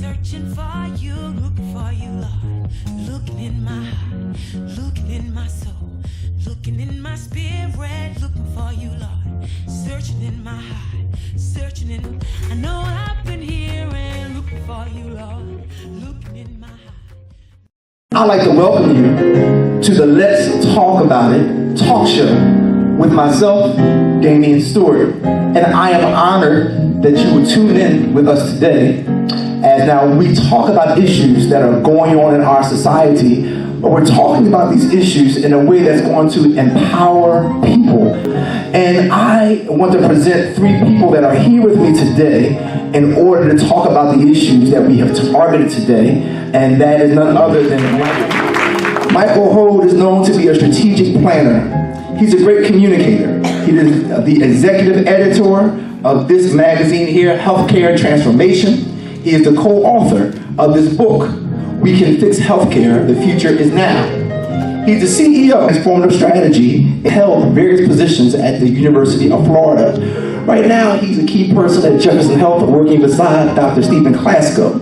searching for you, looking for you, Lord. Looking in my heart, looking in my soul, looking in my spirit, looking for you, Lord. Searching in my heart, searching in. I know I've been hearing, looking for you, Lord. Looking in my heart. I'd like to welcome you to the Let's Talk About It talk show with myself, Damian Stewart. And I am honored that you would tune in with us today as now we talk about issues that are going on in our society, but we're talking about these issues in a way that's going to empower people. And I want to present three people that are here with me today in order to talk about the issues that we have targeted today, and that is none other than Michael. Michael Holt is known to be a strategic planner. He's a great communicator. He is the executive editor of this magazine here, Healthcare Transformation. He is the co-author of this book, We Can Fix Healthcare, The Future Is Now. He's the CEO of Transformative Strategy and held various positions at the University of Florida. Right now, he's a key person at Jefferson Health, working beside Dr. Stephen Klasko.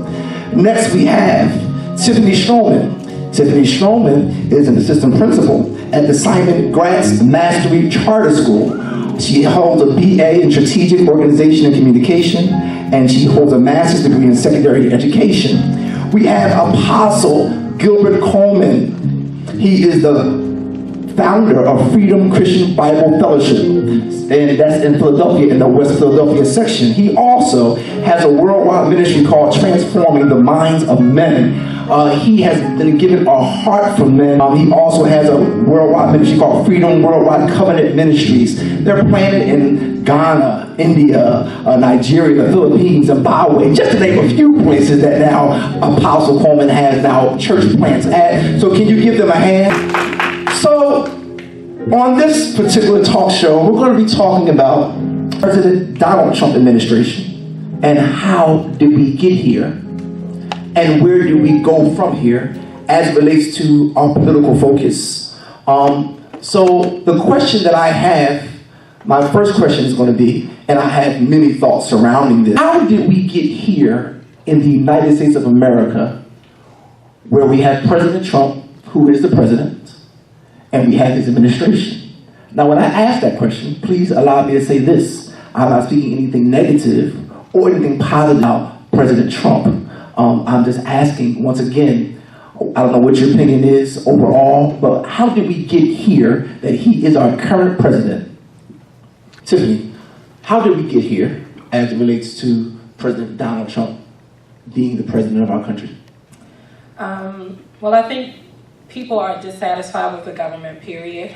Next, we have Tiffany Stroman. Tiffany Stroman is an assistant principal at the Simon Gratz Mastery Charter School. She holds a BA in Strategic Organization and Communication, and she holds a master's degree in secondary education. We have Apostle Gilbert Coleman. He is the founder of Freedom Christian Bible Fellowship, and that's in Philadelphia, in the West Philadelphia section. He also has a worldwide ministry called Transforming the Minds of Men. He has been given a heart for men. He also has a worldwide ministry called Freedom Worldwide Covenant Ministries. They're planted in Ghana, India, Nigeria, the Philippines, Zimbabwe, just to name a few places that now Apostle Coleman has now church plants at. So can you give them a hand? So, on this particular talk show, we're going to be talking about President Donald Trump administration and how did we get here and where do we go from here as it relates to our political focus. So the question that I have, my first question is going to be, and I have many thoughts surrounding this, how did we get here in the United States of America where we have President Trump, who is the president, and we have his administration? Now, when I ask that question, please allow me to say this. I'm not speaking anything negative or anything positive about President Trump. I'm just asking, once again, I don't know what your opinion is overall, but how did we get here that he is our current president? Tiffany, how did we get here as it relates to President Donald Trump being the president of our country? Well, I think people are dissatisfied with the government, period.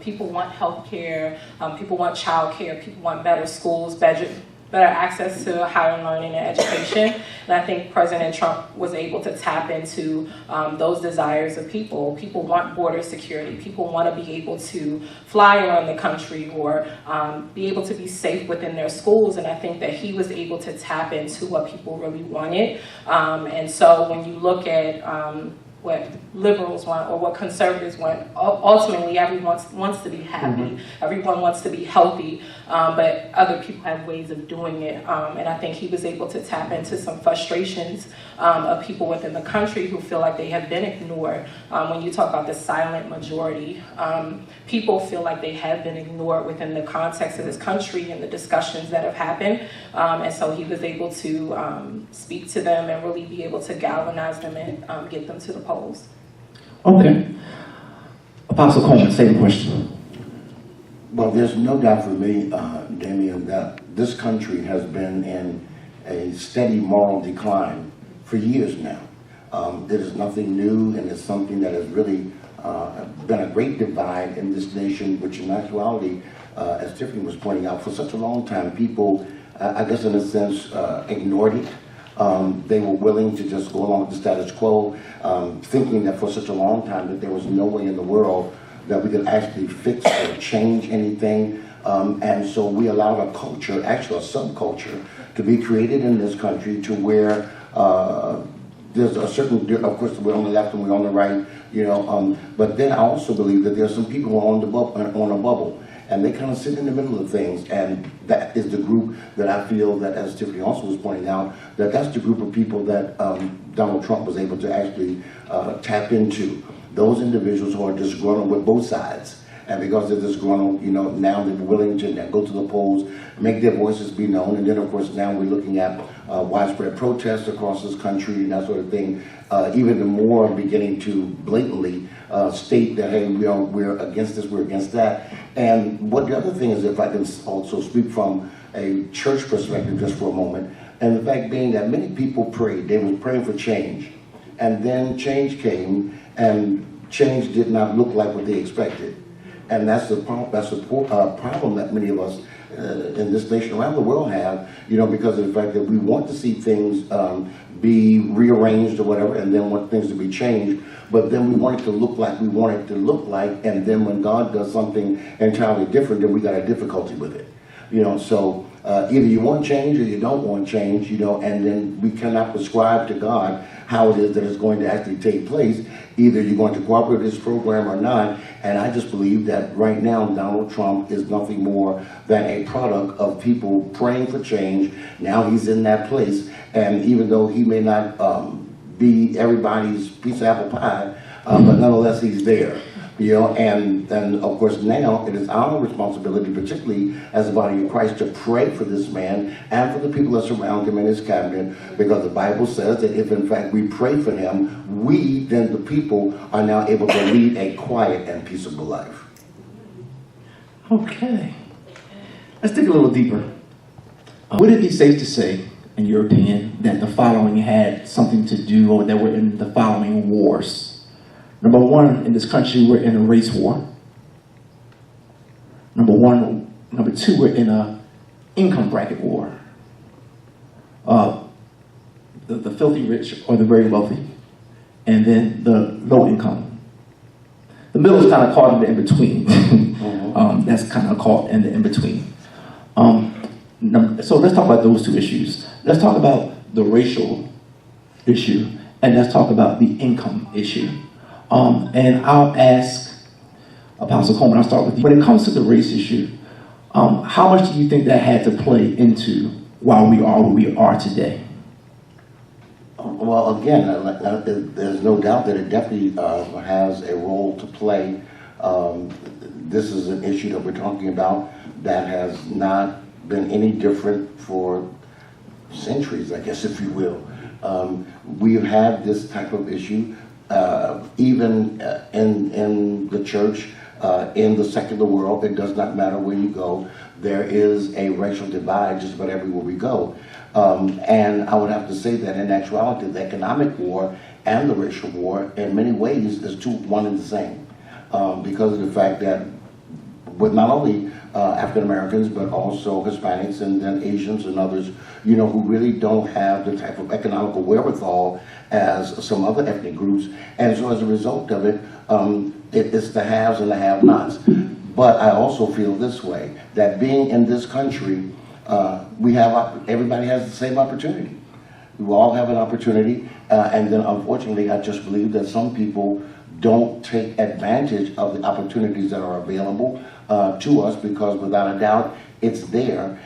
People want health care, people want child care, people want better schools, better access to higher learning and education. And I think President Trump was able to tap into those desires of people. People want border security. People want to be able to fly around the country or be able to be safe within their schools. And I think that he was able to tap into what people really wanted. And so when you look at what liberals want or what conservatives want, ultimately everyone wants to be happy, everyone wants to be healthy, but other people have ways of doing it. And I think he was able to tap into some frustrations of people within the country who feel like they have been ignored. When you talk about the silent majority, people feel like they have been ignored within the context of this country and the discussions that have happened. And so he was able to speak to them and really be able to galvanize them and get them to the polls. Okay. Apostle Coleman, same question. Well, there's no doubt for me, Damian, that this country has been in a steady moral decline for years now. It is nothing new, and it's something that has really been a great divide in this nation, which in actuality, as Tiffany was pointing out, for such a long time, people, I guess in a sense, ignored it. They were willing to just go along with the status quo, thinking that for such a long time that there was no way in the world that we could actually fix or change anything. And so we allowed a culture, actually a subculture, to be created in this country to where there's a certain, of course, we're on the left and we're on the right, you know, but then I also believe that there's some people who are on a bubble. and they kind of sit in the middle of things. And that is the group that I feel that, as Tiffany also was pointing out, that's the group of people that Donald Trump was able to actually tap into. Those individuals who are disgruntled with both sides. And because they're disgruntled, now they're willing to go to the polls, make their voices be known. And then, of course, now we're looking at widespread protests across this country and that sort of thing. Even the more beginning to blatantly state that, hey, we're against this, we're against that. And what the other thing is, if I can also speak from a church perspective just for a moment, and the fact being that many people prayed, they were praying for change. And then change came, and change did not look like what they expected. And that's the problem that many of us in this nation around the world have, because of the fact that we want to see things be rearranged or whatever, and then want things to be changed, but then we want it to look like we want it to look like, and then when God does something entirely different, then we got a difficulty with it. So either you want change or you don't want change, and then we cannot prescribe to God how it is that it's going to actually take place. Either you're going to cooperate with this program or not. And I just believe that right now Donald Trump is nothing more than a product of people praying for change. Now he's in that place, and even though he may not be everybody's piece of apple pie, but nonetheless he's there. And then, of course, now it is our responsibility, particularly as the body of Christ, to pray for this man and for the people that surround him in his cabinet, because the Bible says that if, in fact, we pray for him, we, then the people, are now able to lead a quiet and peaceable life. Okay. Let's dig a little deeper. Would it be safe to say, in your opinion, that the following had something to do, or that were in the following wars? Number one, in this country, we're in a race war. Number two, we're in a income bracket war. The filthy rich or the very wealthy, and then the low income. The middle is kind of caught in the in-between. That's kind of caught in the in-between. So let's talk about those two issues. Let's talk about the racial issue, and let's talk about the income issue. And I'll ask Apostle Coleman, I'll start with you. When it comes to the race issue, how much do you think that had to play into why we are where we are today? Well, again, there's no doubt that it definitely has a role to play. This is an issue that we're talking about that has not been any different for centuries, I guess, if you will. We've had this type of issue. Even in the church, in the secular world, it does not matter where you go. There is a racial divide just about everywhere we go. And I would have to say that in actuality, the economic war and the racial war, in many ways, is one and the same. Because of the fact that with not only African Americans, but also Hispanics and then Asians and others, who really don't have the type of economical wherewithal as some other ethnic groups. And so as a result of it, it's the haves and the have-nots. But I also feel this way, that being in this country, everybody has the same opportunity. We all have an opportunity, and then unfortunately, I just believe that some people don't take advantage of the opportunities that are available to us, because without a doubt, it's there.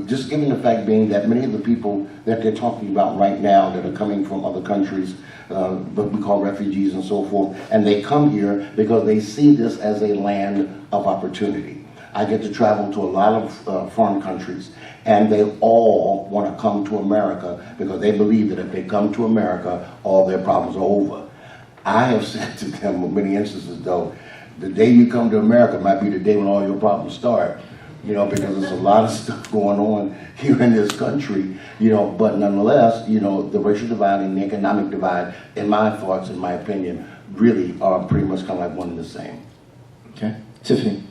Just given the fact being that many of the people that they're talking about right now that are coming from other countries, what we call refugees and so forth, and they come here because they see this as a land of opportunity. I get to travel to a lot of foreign countries, and they all want to come to America because they believe that if they come to America, all their problems are over. I have said to them in many instances, though, the day you come to America might be the day when all your problems start. Because there's a lot of stuff going on here in this country, but nonetheless, the racial divide and the economic divide, in my thoughts, in my opinion, really are pretty much kind of like one and the same. Okay. Tiffany?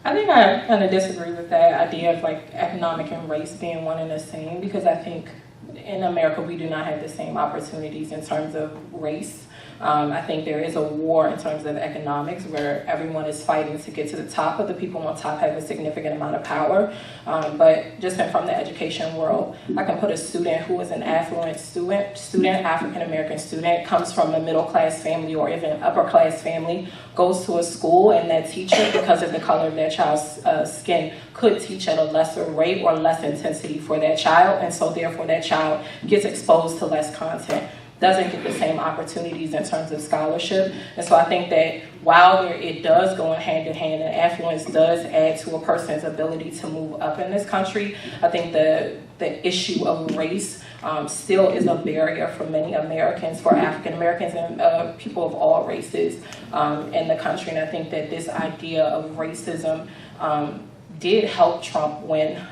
I think I kind of disagree with that idea of like economic and race being one and the same, because I think in America we do not have the same opportunities in terms of race. I think there is a war in terms of economics where everyone is fighting to get to the top, but the people on top have a significant amount of power. But just from the education world, I can put a student who is an affluent student, African-American student, comes from a middle-class family or even upper-class family, goes to a school, and that teacher, because of the color of their child's skin, could teach at a lesser rate or less intensity for that child, and so therefore that child gets exposed to less content, doesn't get the same opportunities in terms of scholarship. And so I think that while it does go in hand, and affluence does add to a person's ability to move up in this country, I think the issue of race still is a barrier for many Americans, for African Americans and people of all races in the country. And I think that this idea of racism did help Trump win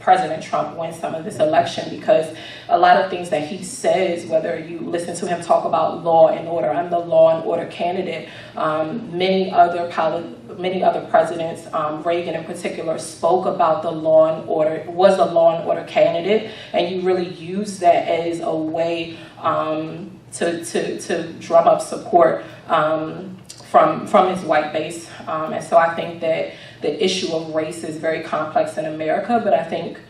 President Trump win some of this election, because a lot of things that he says, whether you listen to him talk about law and order, I'm the law and order candidate, many other presidents, Reagan in particular, spoke about the law and order, was a law and order candidate, and you really use that as a way to drum up support from his white base. And so I think that the issue of race is very complex in America, but I think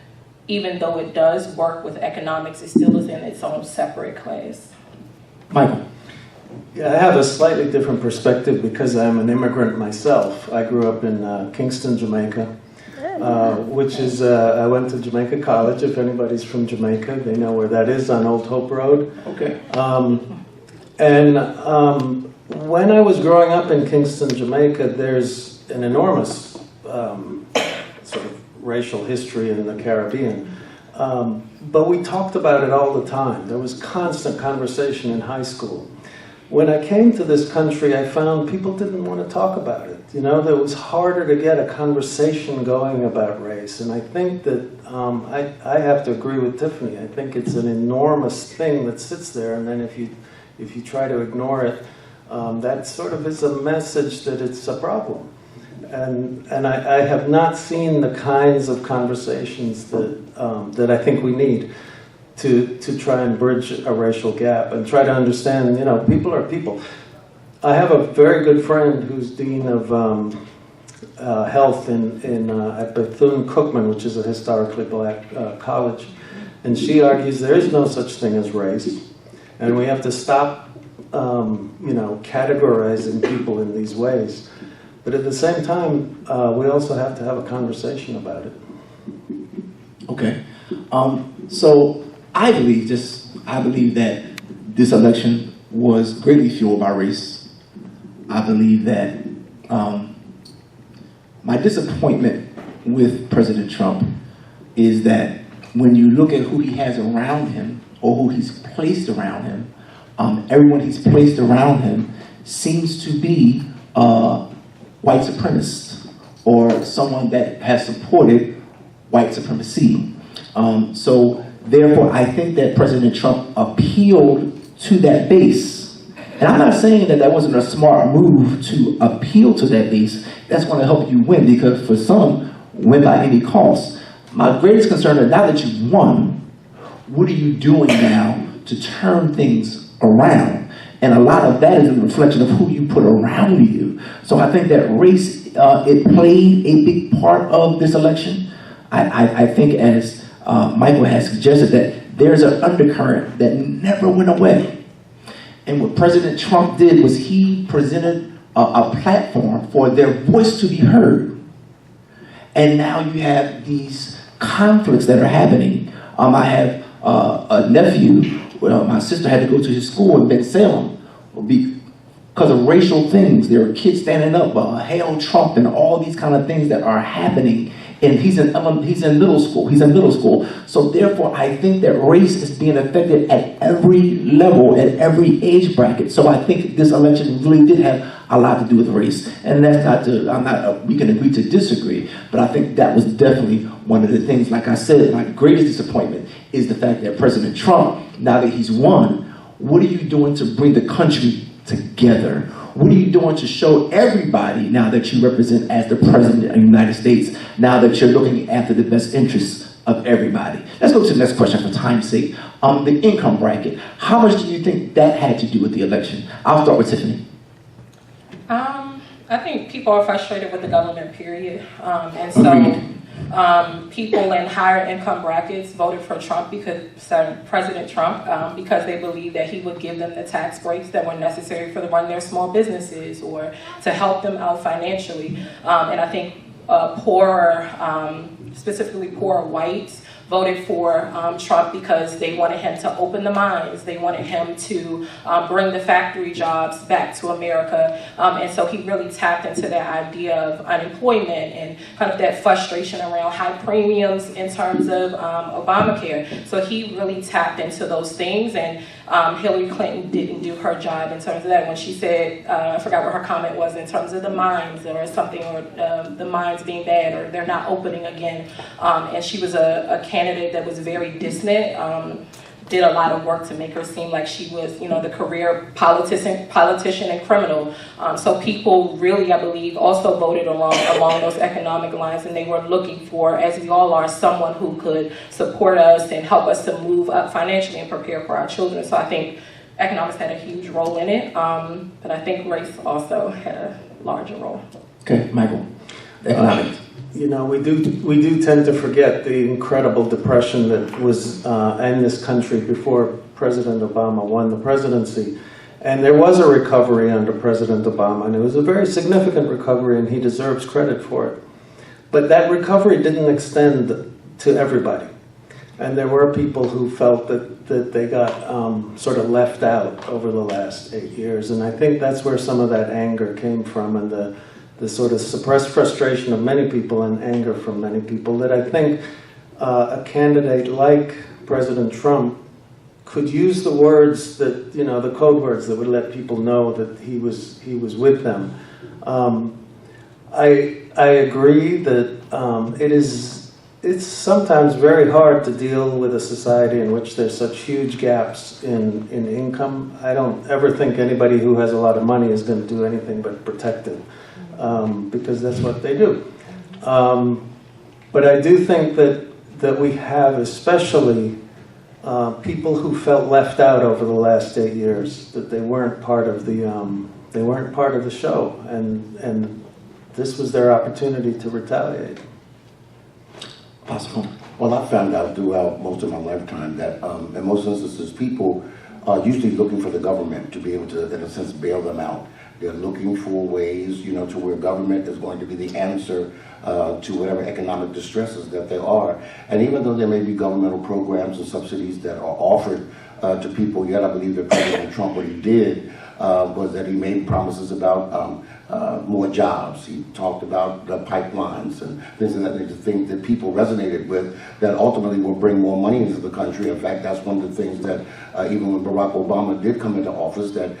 even though it does work with economics, it still is in its own separate class. Michael. Yeah, I have a slightly different perspective because I'm an immigrant myself. I grew up in Kingston, Jamaica, which is, I went to Jamaica College. If anybody's from Jamaica, they know where that is, on Old Hope Road. Okay. When I was growing up in Kingston, Jamaica, there's an enormous sort of racial history in the Caribbean. But we talked about it all the time. There was constant conversation in high school. When I came to this country, I found people didn't want to talk about it. You know, it was harder to get a conversation going about race. And I think that I have to agree with Tiffany. I think it's an enormous thing that sits there, and then if you try to ignore it, that sort of is a message that it's a problem. And I have not seen the kinds of conversations that I think we need to try and bridge a racial gap and try to understand, you know, people are people. I have a very good friend who's dean of health at Bethune-Cookman, which is a historically black college, and she argues there is no such thing as race, and we have to stop categorizing people in these ways. But at the same time, we also have to have a conversation about it. Okay. So I believe that this election was greatly fueled by race. I believe that my disappointment with President Trump is that when you look at who he has around him or who he's placed around him, everyone he's placed around him seems to be white supremacist or someone that has supported white supremacy. So therefore, I think that President Trump appealed to that base. And I'm not saying that wasn't a smart move to appeal to that base. That's going to help you win, because for some, win by any cost. My greatest concern is now that you've won, what are you doing now to turn things around? And a lot of that is a reflection of who you put around you. So I think that race, it played a big part of this election. I think, as Michael has suggested, that there's an undercurrent that never went away. And what President Trump did was he presented a platform for their voice to be heard. And now you have these conflicts that are happening. I have a nephew. Well, my sister had to go to his school in Ben Salem because of racial things. There are kids standing up, hail Trump, and all these kind of things that are happening. And he's in middle school. So therefore, I think that race is being affected at every level, at every age bracket. So I think this election really did have a lot to do with race. And that's not we can agree to disagree, but I think that was definitely one of the things. Like I said, my greatest disappointment is the fact that President Trump, now that he's won, what are you doing to bring the country together? What are you doing to show everybody, now that you represent as the President of the United States, now that you're looking after the best interests of everybody. Let's go to the next question for time's sake. The income bracket. How much do you think that had to do with the election? I'll start with Tiffany. I think people are frustrated with the government, period. And so people in higher income brackets voted for Trump President Trump, because they believe that he would give them the tax breaks that were necessary for to run their small businesses or to help them out financially. And I think poorer, specifically poor whites, voted for Trump because they wanted him to open the mines. They wanted him to bring the factory jobs back to America. And so he really tapped into that idea of unemployment and kind of that frustration around high premiums in terms of Obamacare. So he really tapped into those things, and Hillary Clinton didn't do her job in terms of that. When she said, I forgot what her comment was in terms of the mines or something, or the mines being bad, or they're not opening again. And she was a candidate that was very distant, did a lot of work to make her seem like she was, the career politician and criminal. So people really, I believe, also voted along those economic lines, and they were looking for, as we all are, someone who could support us and help us to move up financially and prepare for our children. So I think economics had a huge role in it, but I think race also had a larger role. Okay, Michael, economics. We do tend to forget the incredible depression that was in this country before President Obama won the presidency. And there was a recovery under President Obama, and it was a very significant recovery, and he deserves credit for it. But that recovery didn't extend to everybody. And there were people who felt that they got sort of left out over the last 8 years. And I think that's where some of that anger came from, and the sort of suppressed frustration of many people and anger from many people, that I think a candidate like President Trump could use the words that, the code words that would let people know that he was with them. I agree that it's sometimes very hard to deal with a society in which there's such huge gaps in income. I don't ever think anybody who has a lot of money is going to do anything but protect it. Because that's what they do. But I do think that we have, especially people who felt left out over the last 8 years, that they weren't part of the show, and this was their opportunity to retaliate. Possible. Well, I found out throughout most of my lifetime that in most instances people are usually looking for the government to be able to, in a sense, bail them out. They're looking for ways, to where government is going to be the answer to whatever economic distresses that there are. And even though there may be governmental programs and subsidies that are offered to people, yet I believe that President Trump, what he did was that he made promises about more jobs. He talked about the pipelines and things of that nature, things that people resonated with that ultimately will bring more money into the country. In fact, that's one of the things that even when Barack Obama did come into office, that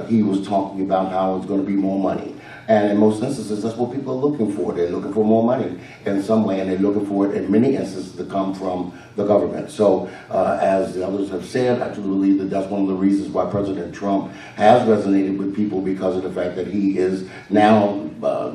he was talking about how it's going to be more money. And in most instances, that's what people are looking for. They're looking for more money in some way, and they're looking for it in many instances to come from the government. So as the others have said, I truly believe that that's one of the reasons why President Trump has resonated with people, because of the fact that he is now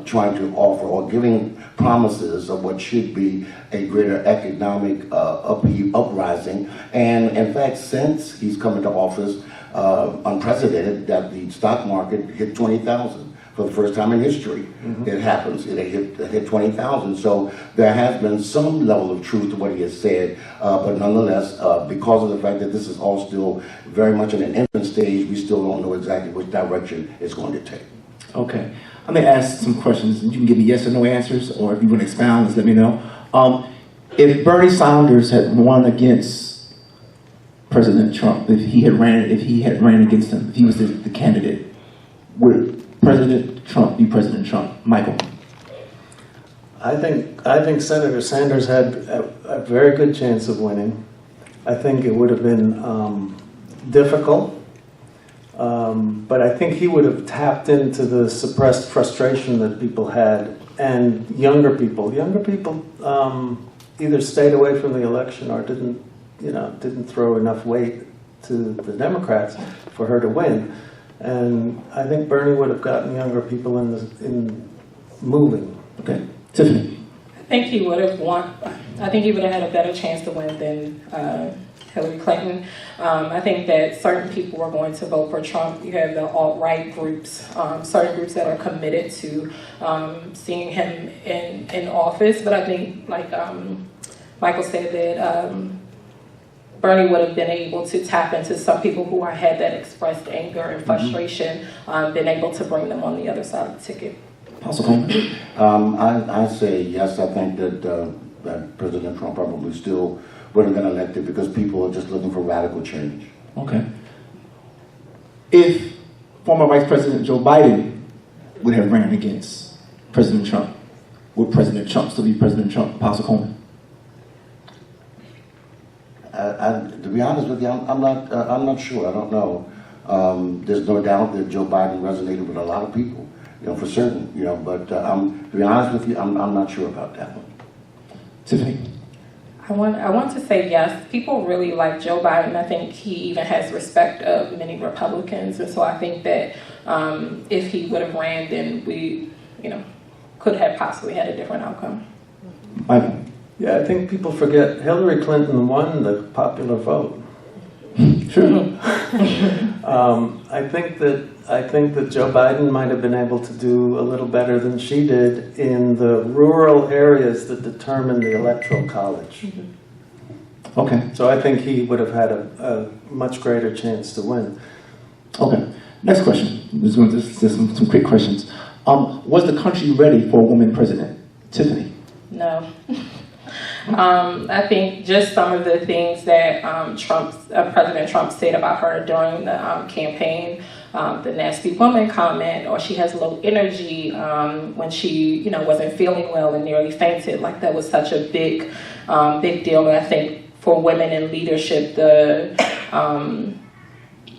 trying to offer or giving promises of what should be a greater economic uprising. And in fact, since he's come into office, unprecedented, that the stock market hit 20,000. For the first time in history, it happens. It hit 20,000. So there has been some level of truth to what he has said, but nonetheless, because of the fact that this is all still very much in an infant stage, we still don't know exactly which direction it's going to take. Okay. I'm going to ask some questions, and you can give me yes or no answers, or if you want to expound, just let me know. If Bernie Sanders had won against President Trump, if he had ran against him, if he was the candidate, would President Trump be President Trump? Michael? I think Senator Sanders had a very good chance of winning. I think it would have been difficult, but I think he would have tapped into the suppressed frustration that people had, and younger people either stayed away from the election or didn't throw enough weight to the Democrats for her to win. And I think Bernie would have gotten younger people in moving. Okay. Tiffany? I think he would have won. I think he would have had a better chance to win than Hillary Clinton. I think that certain people were going to vote for Trump. You have the alt-right groups, certain groups that are committed to seeing him in office. But I think, like Michael said, that Bernie would have been able to tap into some people who had that expressed anger and frustration, been able to bring them on the other side of the ticket. Apostle Coleman? I say yes. I think that President Trump probably still would have been elected because people are just looking for radical change. Okay. If former Vice President Joe Biden would have ran against President Trump, would President Trump still be President Trump? Apostle Coleman? To be honest with you, I'm not sure. I don't know. There's no doubt that Joe Biden resonated with a lot of people, for certain, but to be honest with you, I'm not sure about that one. Tiffany? I want to say yes. People really like Joe Biden. I think he even has respect of many Republicans, and so I think that if he would have ran, then we, could have possibly had a different outcome. Michael? Yeah, I think people forget Hillary Clinton won the popular vote. True. I think that Joe Biden might have been able to do a little better than she did in the rural areas that determine the electoral college. Okay. So I think he would have had a much greater chance to win. Okay. Next question. There's some quick questions. Was the country ready for a woman president? Tiffany? No. I think just some of the things that President Trump said about her during the campaign, the nasty woman comment, or she has low energy when she, wasn't feeling well and nearly fainted. Like that was such a big deal. And I think for women in leadership,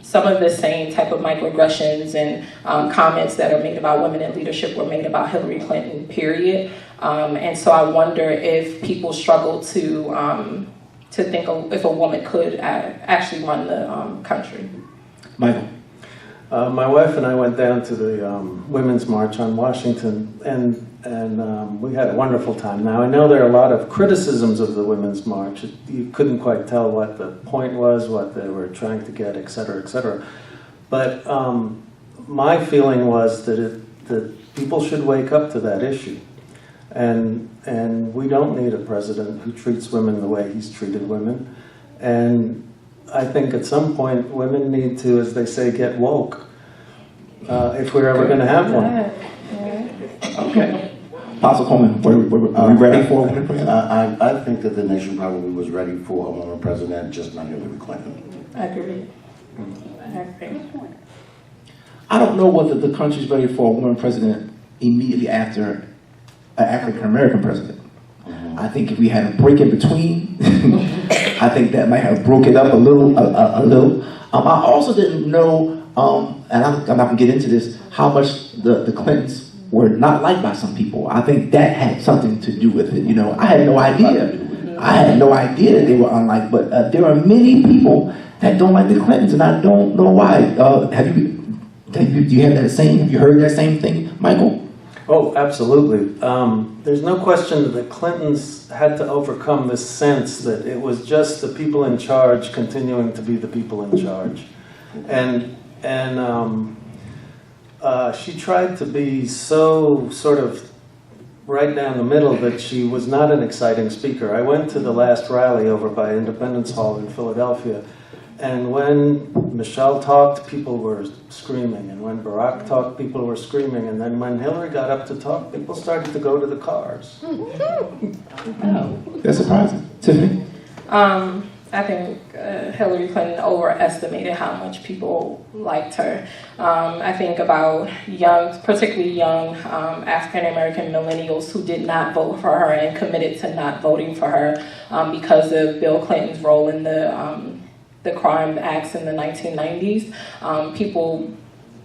some of the same type of microaggressions and comments that are made about women in leadership were made about Hillary Clinton, period. And so I wonder if people struggle to think if a woman could actually run the country. Michael? My wife and I went down to the Women's March on Washington, and we had a wonderful time. Now, I know there are a lot of criticisms of the Women's March. You couldn't quite tell what the point was, what they were trying to get, et cetera, et cetera. But my feeling was that people should wake up to that issue. And we don't need a president who treats women the way he's treated women. And I think at some point women need to, as they say, get woke, if we're ever going to have one. Okay. Apostle Coleman, were we ready for a woman president? I think that the nation probably was ready for a woman president, just not Hillary Clinton. I agree. I don't know whether the country's ready for a woman president immediately after an African-American president. I think if we had a break in between, I think that might have broke it up a little. I also didn't know, and I'm not going to get into this, how much the Clintons were not liked by some people. I think that had something to do with it. I had no idea. I had no idea that they were unliked, but there are many people that don't like the Clintons, and I don't know why. Do you have that same? Have you heard that same thing, Michael? Oh, absolutely. There's no question that the Clintons had to overcome this sense that it was just the people in charge continuing to be the people in charge. And she tried to be so sort of right down the middle that she was not an exciting speaker. I went to the last rally over by Independence Hall in Philadelphia, and when Michelle talked, people were screaming, and when Barack talked, people were screaming, and then when Hillary got up to talk, people started to go to the cars. That's surprising. Tiffany? I think Hillary Clinton overestimated how much people liked her. I think about particularly young African-American millennials who did not vote for her and committed to not voting for her because of Bill Clinton's role in the crime acts in the 1990s. People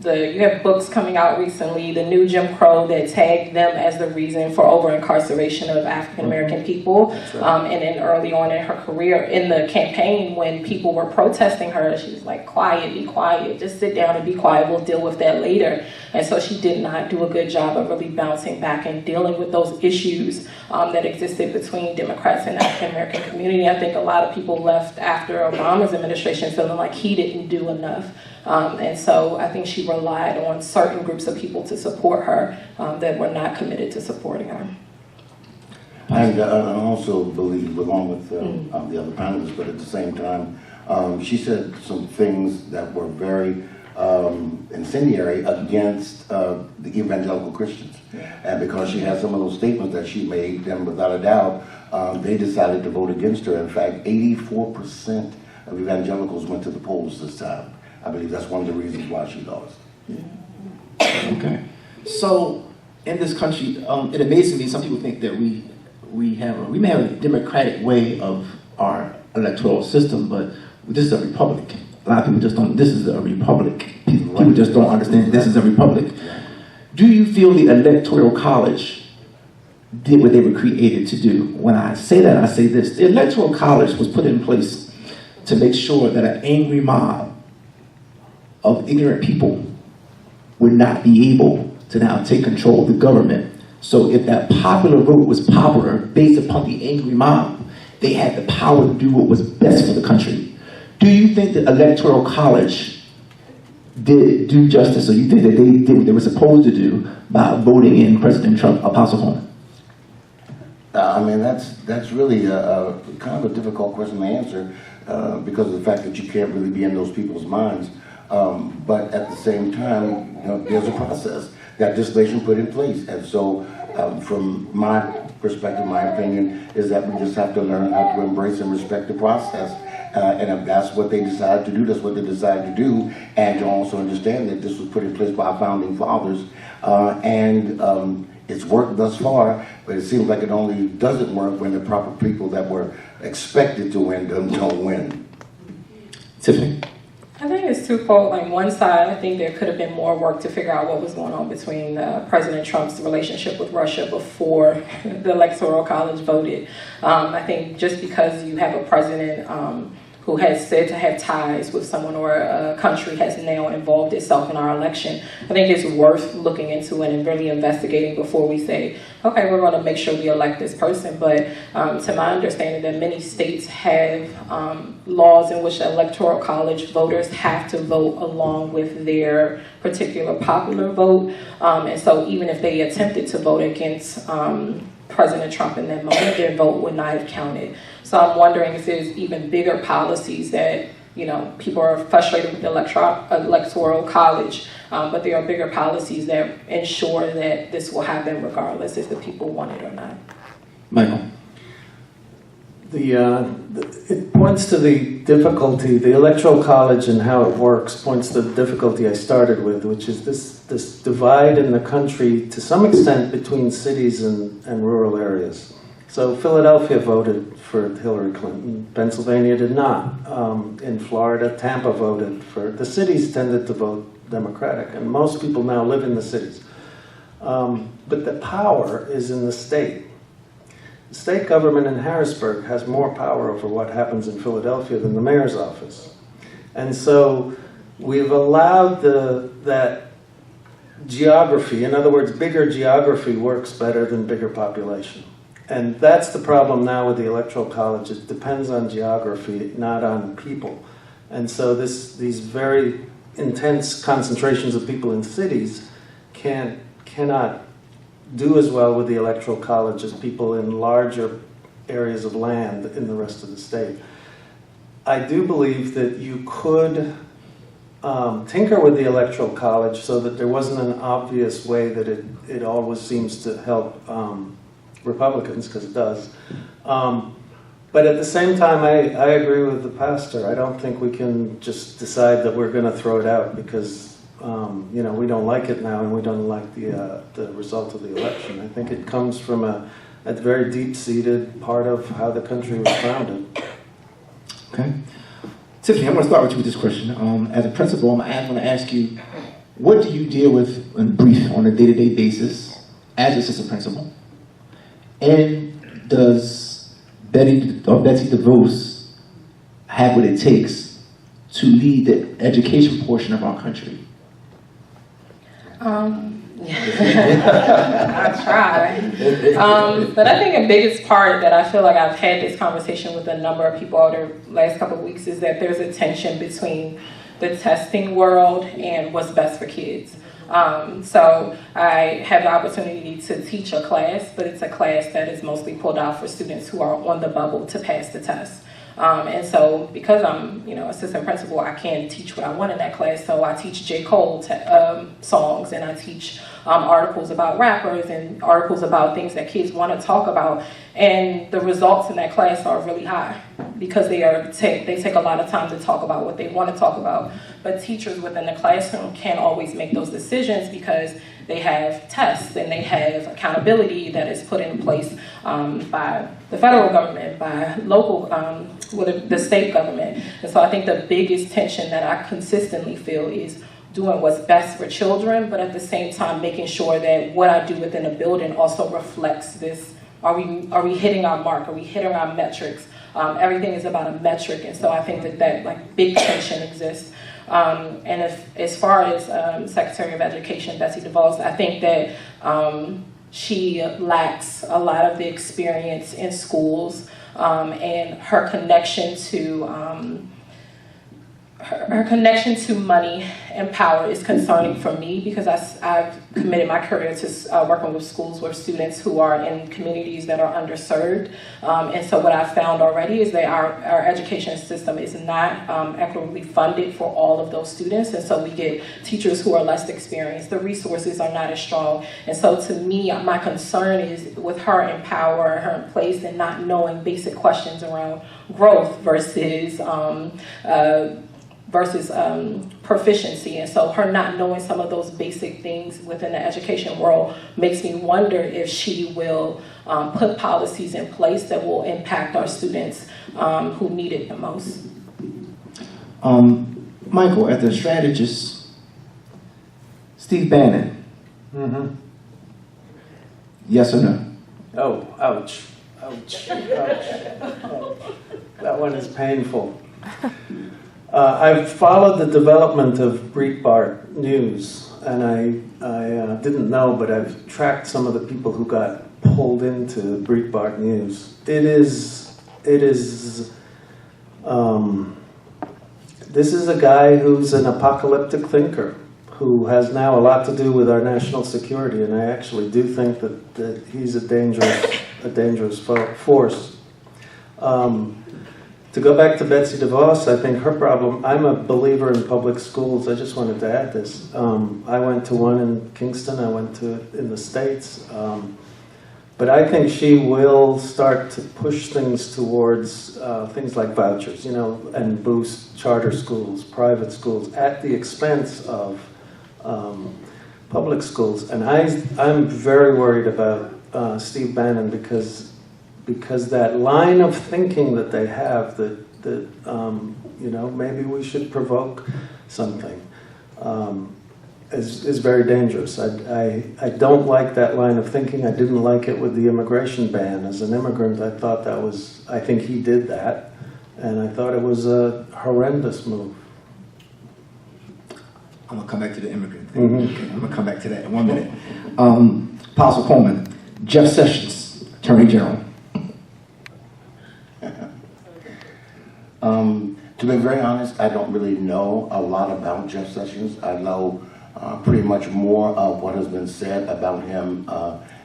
you have books coming out recently, the new Jim Crow, that tagged them as the reason for over-incarceration of African-American people. And then early on in her career, in the campaign, when people were protesting her, she was like, quiet, be quiet, just sit down and be quiet, we'll deal with that later. And so she did not do a good job of really bouncing back and dealing with those issues that existed between Democrats and the African-American community. I think a lot of people left after Obama's administration feeling like he didn't do enough. And so I think she relied on certain groups of people to support her that were not committed to supporting her. And I also believe, along with the other panelists, but at the same time, she said some things that were very incendiary against the evangelical Christians. And because she had some of those statements that she made, then without a doubt, they decided to vote against her. In fact, 84% of evangelicals went to the polls this time. I believe that's one of the reasons why she lost. Okay. So in this country, it amazes me, some people think that we may have a democratic way of our electoral system, but this is a republic. A lot of people just don't, this is a republic. People just don't understand this is a republic. Do you feel the Electoral College did what they were created to do? When I say that, I say this. The Electoral College was put in place to make sure that an angry mob of ignorant people would not be able to now take control of the government. So if that popular vote was popular based upon the angry mob, they had the power to do what was best for the country. Do you think the Electoral College did do justice, or you think that they did what they were supposed to do by voting in President Trump? Apostle Holman? I mean, that's really a kind of a difficult question to answer because of the fact that you can't really be in those people's minds. But at the same time, you know, there's a process that this nation put in place. And so from my perspective, my opinion is that we just have to learn how to embrace and respect the process. And if that's what they decide to do, that's what they decide to do. And to also understand that this was put in place by our founding fathers. It's worked thus far, but it seems like it only doesn't work when the proper people that were expected to win don't win. Tiffany? I think it's twofold. Like, one side, I think there could have been more work to figure out what was going on between President Trump's relationship with Russia before the Electoral College voted. I think just because you have a president who has said to have ties with someone or a country has now involved itself in our election, I think it's worth looking into it and really investigating before we say, okay, we're going to make sure we elect this person. But to my understanding, that many states have laws in which the Electoral College voters have to vote along with their particular popular vote. And so even if they attempted to vote against President Trump in that moment, their vote would not have counted. So I'm wondering if there's even bigger policies that, you know, people are frustrated with the Electoral College, but there are bigger policies that ensure that this will happen regardless if the people want it or not. Michael? It points to the difficulty, the Electoral College and how it works points to the difficulty I started with, which is this divide in the country to some extent between cities and rural areas. So Philadelphia voted for Hillary Clinton, Pennsylvania did not. In Florida, Tampa voted for, the cities tended to vote Democratic, and most people now live in the cities. But the power is in the state. The state government in Harrisburg has more power over what happens in Philadelphia than the mayor's office. And so we've allowed that geography, in other words, bigger geography works better than bigger population. And that's the problem now with the Electoral College. It depends on geography, not on people. And so these very intense concentrations of people in cities cannot do as well with the Electoral College as people in larger areas of land in the rest of the state. I do believe that you could tinker with the Electoral College so that there wasn't an obvious way that it always seems to help Republicans, because it does. But at the same time, I agree with the pastor. I don't think we can just decide that we're going to throw it out because you know, we don't like it now and we don't like the result of the election. I think it comes from a very deep-seated part of how the country was founded. Okay. Tiffany, I'm going to start with you with this question. As a principal, I'm going to ask you, what do you deal with in brief on a day-to-day basis as assistant principal? And does Betsy DeVos have what it takes to lead the education portion of our country? I try. But I think the biggest part that I feel like I've had this conversation with a number of people over the last couple of weeks is that there's a tension between the testing world and what's best for kids. So I have the opportunity to teach a class, but it's a class that is mostly pulled out for students who are on the bubble to pass the test. And so because I'm, assistant principal, I can teach what I want in that class. So I teach J. Cole songs, and I teach articles about rappers and articles about things that kids want to talk about. And the results in that class are really high because they take a lot of time to talk about what they want to talk about. But teachers within the classroom can't always make those decisions because they have tests and they have accountability that is put in place by the federal government, by local, the state government. And so I think the biggest tension that I consistently feel is doing what's best for children, but at the same time making sure that what I do within a building also reflects this. Are we hitting our mark? Are we hitting our metrics? Everything is about a metric, and so I think that like big tension exists. And as far as Secretary of Education Betsy DeVos, I think that she lacks a lot of the experience in schools, and her connection to money and power is concerning for me because I've committed my career to working with schools with students who are in communities that are underserved. And so what I've found already is that our education system is not equitably funded for all of those students. And so we get teachers who are less experienced. The resources are not as strong. And so to me, my concern is with her in power, her in place, and not knowing basic questions around growth versus proficiency. And so her not knowing some of those basic things within the education world makes me wonder if she will put policies in place that will impact our students who need it the most. Michael, as a strategist, Steve Bannon. Mm-hmm. Yes or no? Oh, ouch. Ouch. Ouch. That one is painful. I've followed the development of Breitbart News, and I didn't know, but I've tracked some of the people who got pulled into Breitbart News. This is a guy who's an apocalyptic thinker, who has now a lot to do with our national security, and I actually do think that he's a dangerous force. To go back to Betsy DeVos, I think her problem, I'm a believer in public schools. I just wanted to add this. I went to one in Kingston, I went to in the States. But I think she will start to push things towards things like vouchers, and boost charter schools, private schools, at the expense of public schools. And I'm very worried about Steve Bannon because that line of thinking that they have that maybe we should provoke something is very dangerous. I don't like that line of thinking. I didn't like it with the immigration ban. As an immigrant, I think he did that, and I thought it was a horrendous move. I'm going to come back to the immigrant thing. Mm-hmm. Okay, I'm going to come back to that in 1 minute. Apostle Coleman, Jeff Sessions, Attorney General. To be very honest, I don't really know a lot about Jeff Sessions. I know pretty much more of what has been said about him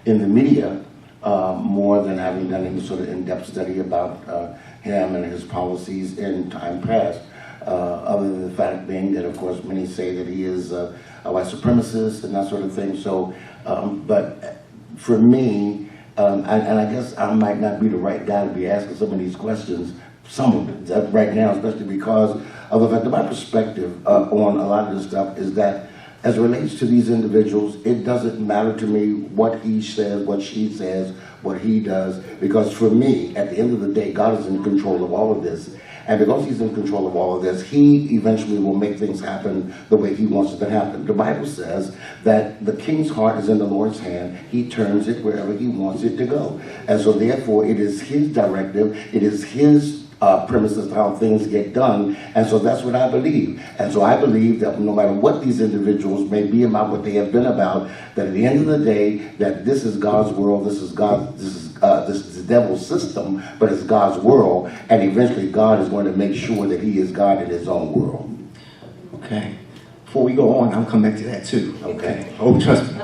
in the media, more than having done any sort of in-depth study about him and his policies in time past. Other than the fact being that, of course, many say that he is a white supremacist and that sort of thing. So, but for me, and I guess I might not be the right guy to be asking some of these questions, some of it right now, especially because of the fact that my perspective on a lot of this stuff is that as it relates to these individuals, it doesn't matter to me what he says, what she says, what he does, because for me, at the end of the day, God is in control of all of this. And because he's in control of all of this, he eventually will make things happen the way he wants it to happen. The Bible says that the king's heart is in the Lord's hand. He turns it wherever he wants it to go. And so therefore, it is his directive. It is his premises how things get done, and so that's what I believe. And so I believe that no matter what these individuals may be about, what they have been about, that at the end of the day, that this is God's world, this is the devil's system, but it's God's world, and eventually God is going to make sure that he is God in his own world. Okay. Before we go on, I'll come back to that too. Okay. Oh, trust me.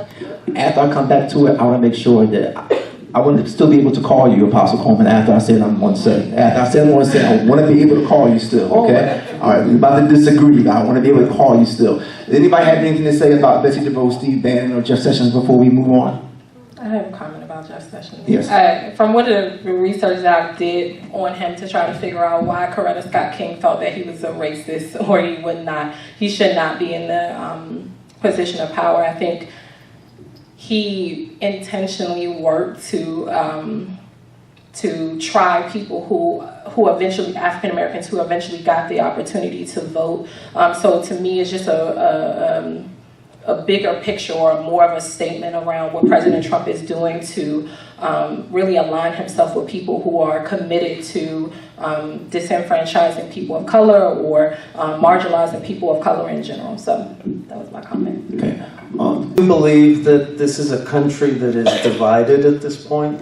After I come back to it, I want to make sure that I want to still be able to call you Apostle Coleman after I said I'm going to say. After I said I'm going to say, I want to be able to call you still, okay? All right, we're about to disagree. I want to be able to call you still. Does anybody have anything to say about Betsy DeVos, Steve Bannon, or Jeff Sessions before we move on? I have a comment about Jeff Sessions. Yes. From what the research that I did on him to try to figure out why Coretta Scott King felt that he was a racist or he should not be in the position of power, I think he intentionally worked to try people who eventually, African Americans who eventually got the opportunity to vote. So to me, it's just a bigger picture or more of a statement around what President Trump is doing to really align himself with people who are committed to disenfranchising people of color or marginalizing people of color in general. So that was my comment. Okay. I believe that this is a country that is divided at this point,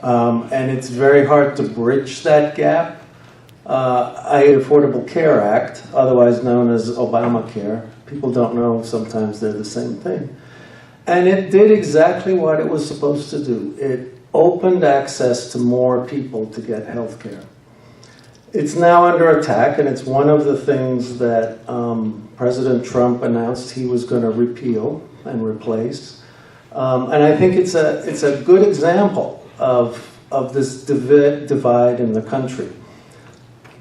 and it's very hard to bridge that gap. Affordable Care Act, otherwise known as Obamacare, people don't know sometimes they're the same thing. And it did exactly what it was supposed to do. It opened access to more people to get health care. It's now under attack, and it's one of the things that President Trump announced he was going to repeal and replace. And I think it's a good example of this divide in the country.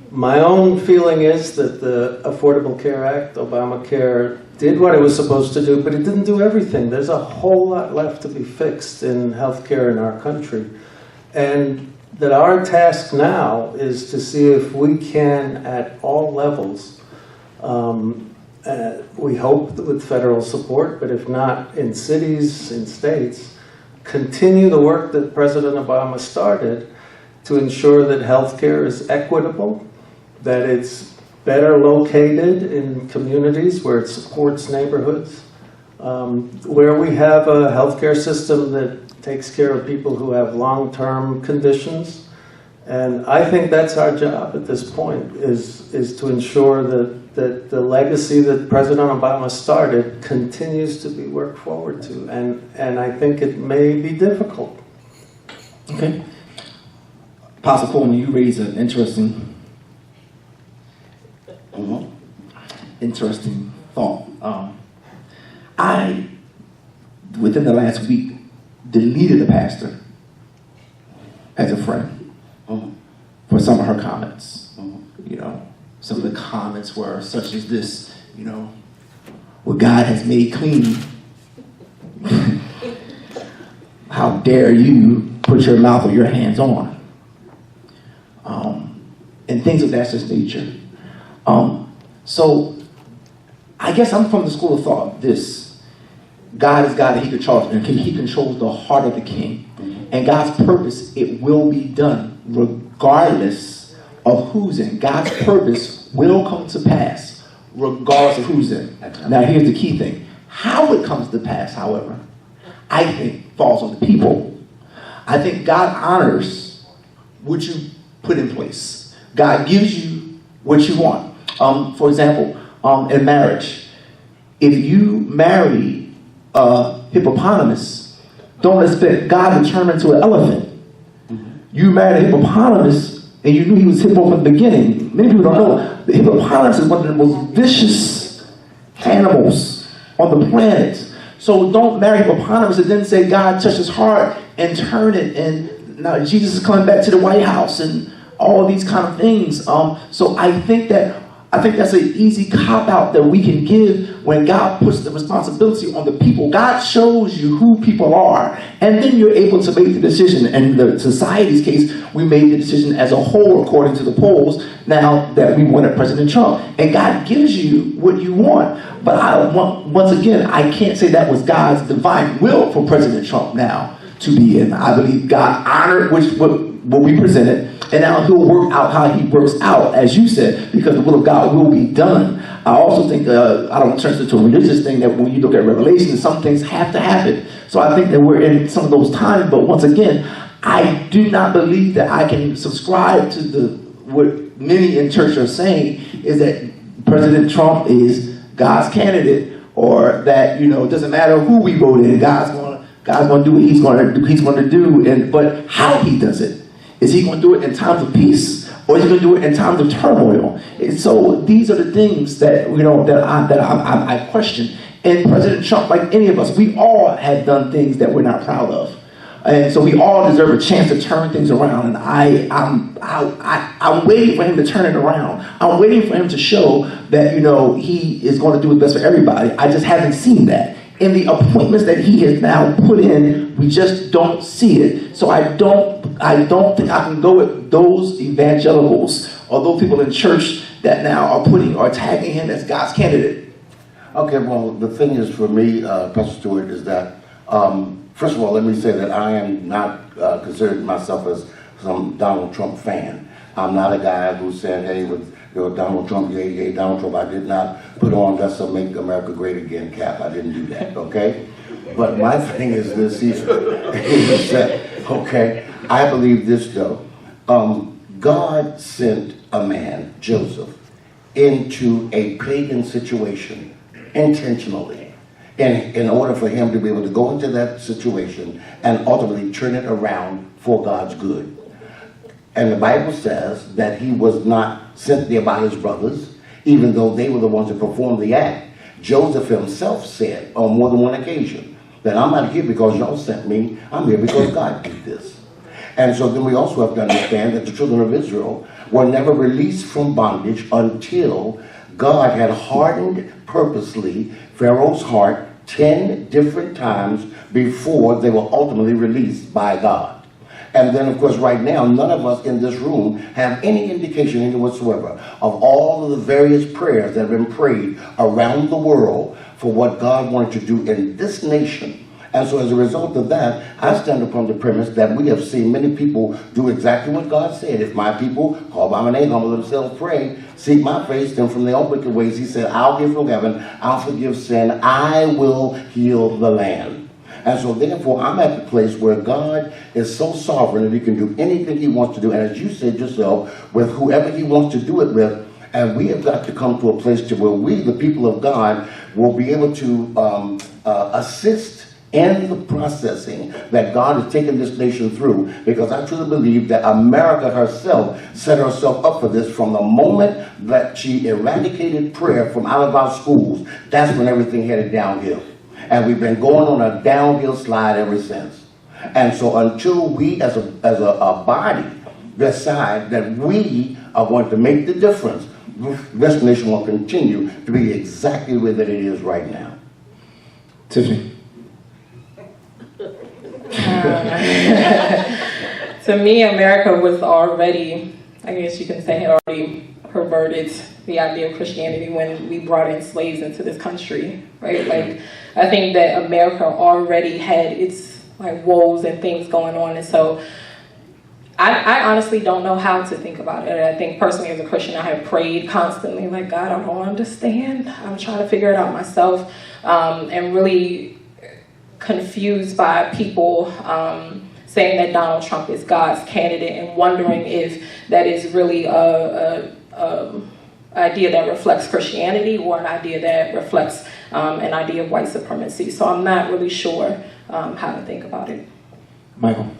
My own feeling is that the Affordable Care Act, Obamacare, did what it was supposed to do, but it didn't do everything. There's a whole lot left to be fixed in healthcare in our country. And that our task now is to see if we can, at all levels, we hope that with federal support, but if not, in cities, in states, continue the work that President Obama started to ensure that healthcare is equitable, that it's better located in communities where it supports neighborhoods, where we have a healthcare system that takes care of people who have long-term conditions. And I think that's our job at this point, is to ensure that the legacy that President Obama started continues to be worked forward to. And I think it may be difficult. Okay. Apostle Coleman, you raised an interesting thought. I, within the last week, deleted the pastor as a friend for some of her comments. You know, some of the comments were such as this, you know, what God has made clean. How dare you put your mouth or your hands on? And things of that just nature. So I guess I'm from the school of thought this: God is God and He controls the heart of the king. And God's purpose, it will be done regardless of who's in. God's purpose will come to pass regardless of who's in. Now here's the key thing. How it comes to pass, however, I think falls on the people. I think God honors what you put in place. God gives you what you want. For example, in marriage, if you marry a hippopotamus, don't expect God to turn into an elephant. You married a hippopotamus and you knew he was hippo from the beginning. Many people don't know. The hippopotamus is one of the most vicious animals on the planet. So don't marry hippopotamus and then say God touched his heart and turn it, and now Jesus is coming back to the White House and all these kind of things. So I think that I think that's an easy cop-out that we can give when God puts the responsibility on the people. God shows you who people are, and then you're able to make the decision. And in the society's case, we made the decision as a whole, according to the polls, now that we wanted President Trump. And God gives you what you want. But once again, I can't say that was God's divine will for President Trump now to be in. I believe God honored what we presented, and now he'll work out how he works out, as you said, because the will of God will be done. I also think, I don't turn this into a religious thing, that when you look at Revelation, some things have to happen. So I think that we're in some of those times, but once again, I do not believe that I can subscribe to what many in church are saying, is that President Trump is God's candidate, or that, it doesn't matter who we vote in, God's going to do what he's going to do, but how he does it. Is he going to do it in times of peace, or is he going to do it in times of turmoil? And so these are the things that I question. And President Trump, like any of us, we all have done things that we're not proud of, and so we all deserve a chance to turn things around. And I'm waiting for him to turn it around. I'm waiting for him to show that he is going to do what's best for everybody. I just haven't seen that. In the appointments that he has now put in, we just don't see it. So I don't think I can go with those evangelicals or those people in church that now are tagging him as God's candidate. Okay, well, the thing is for me, Pastor Stewart, is that, first of all, let me say that I am not considered myself as some Donald Trump fan. I'm not a guy who said, hey, with Donald Trump, yay, Donald Trump. I did not put on that's a Make America Great Again cap. I didn't do that, okay? But my thing is this, okay? I believe this, though. God sent a man, Joseph, into a pagan situation intentionally in order for him to be able to go into that situation and ultimately turn it around for God's good. And the Bible says that he was not sent there by his brothers, even though they were the ones that performed the act. Joseph himself said on more than one occasion that I'm not here because y'all sent me, I'm here because God did this. And so then we also have to understand that the children of Israel were never released from bondage until God had hardened purposely Pharaoh's heart 10 different times before they were ultimately released by God. And then, of course, right now, none of us in this room have any indication any whatsoever of all of the various prayers that have been prayed around the world for what God wanted to do in this nation. And so as a result of that, I stand upon the premise that we have seen many people do exactly what God said. If my people, called by my name, humble themselves, pray, seek my face, then from their own wicked ways, he said, I'll give from heaven, I'll forgive sin, I will heal the land. And so therefore, I'm at the place where God is so sovereign that he can do anything he wants to do. And as you said yourself, with whoever he wants to do it with, and we have got to come to a place to where we, the people of God, will be able to assist in the processing that God has taken this nation through, because I truly believe that America herself set herself up for this from the moment that she eradicated prayer from out of our schools. That's when everything headed downhill. And we've been going on a downhill slide ever since. And so until we as a body decide that we are going to make the difference, this nation will continue to be exactly the way that it is right now. Tiffany. To me, America was already, I guess you can say, had already perverted the idea of Christianity when we brought in slaves into this country, right? Like, I think that America already had its woes and things going on, and so I honestly don't know how to think about it. And I think personally as a Christian, I have prayed constantly, like, God, I don't understand. I'm trying to figure it out myself, and really confused by people saying that Donald Trump is God's candidate and wondering if that is really a idea that reflects Christianity or an idea that reflects an idea of white supremacy. So I'm not really sure how to think about it. Michael.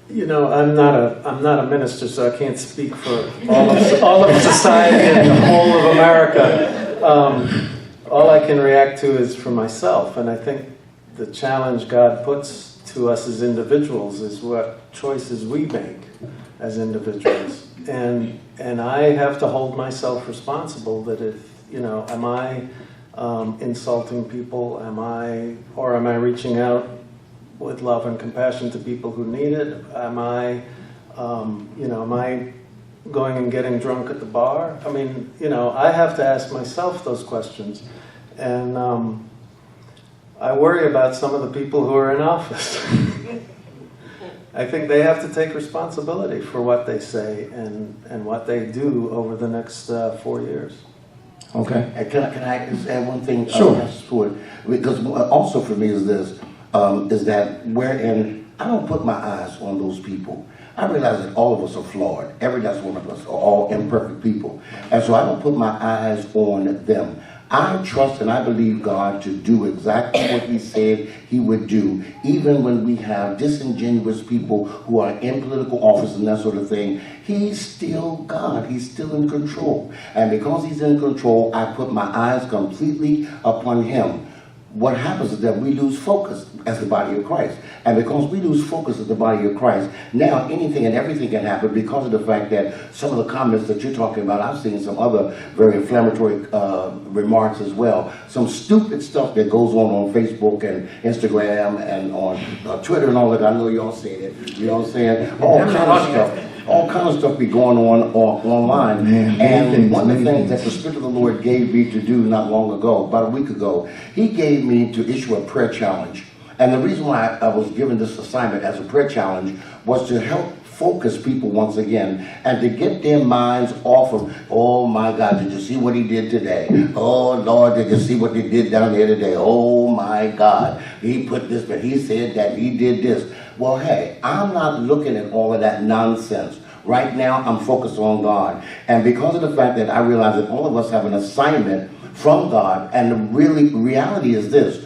You know, I'm not a minister, so I can't speak for all of society and the whole of America. All I can react to is for myself, and I think the challenge God puts to us as individuals is what choices we make as individuals. And I have to hold myself responsible that if, am I insulting people? Am I reaching out with love and compassion to people who need it? Am I going and getting drunk at the bar? I mean, I have to ask myself those questions. And I worry about some of the people who are in office. I think they have to take responsibility for what they say and what they do over the next 4 years. Okay. And can I just add one thing? Sure. Stewart? Because also for me is this, is that wherein I don't put my eyes on those people. I realize that all of us are flawed. Every last one of us are all imperfect people. And so I don't put my eyes on them. I trust and I believe God to do exactly what He said He would do, even when we have disingenuous people who are in political office and that sort of thing. He's still God. He's still in control. And because He's in control, I put my eyes completely upon Him. What happens is that we lose focus as the body of Christ. And because we lose focus as the body of Christ, now anything and everything can happen because of the fact that some of the comments that you're talking about, I've seen some other very inflammatory remarks as well. Some stupid stuff that goes on Facebook and Instagram and on Twitter and all that. I know y'all see it. You know what I'm saying? All kinds of stuff. All kinds of stuff be going on online. Man, and one of the things that the Spirit of the Lord gave me to do not long ago, about a week ago, He gave me to issue a prayer challenge. And the reason why I was given this assignment as a prayer challenge was to help focus people once again and to get their minds off of, oh my God, did you see what he did today? Oh Lord, did you see what they did down there today? Oh my God, he put this, but he said that he did this. Well, hey, I'm not looking at all of that nonsense. Right now, I'm focused on God. And because of the fact that I realize that all of us have an assignment from God, and the reality is this: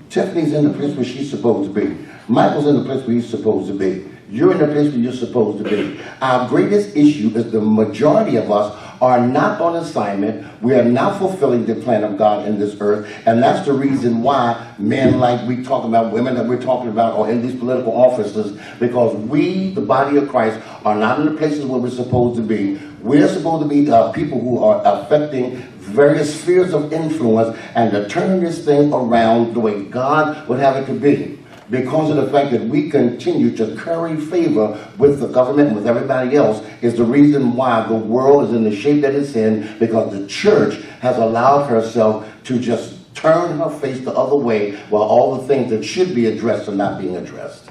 Tiffany's in the place where she's supposed to be. Michael's in the place where he's supposed to be. You're in the place where you're supposed to be. Our greatest issue is the majority of us are not on assignment. We are not fulfilling the plan of God in this earth. And that's the reason why men like we talk about, women that we're talking about, are in these political offices, because we, the body of Christ, are not in the places where we're supposed to be. We're supposed to be people who are affecting various spheres of influence and to turn this thing around the way God would have it to be. Because of the fact that we continue to curry favor with the government and with everybody else is the reason why the world is in the shape that it's in, because the church has allowed herself to just turn her face the other way while all the things that should be addressed are not being addressed.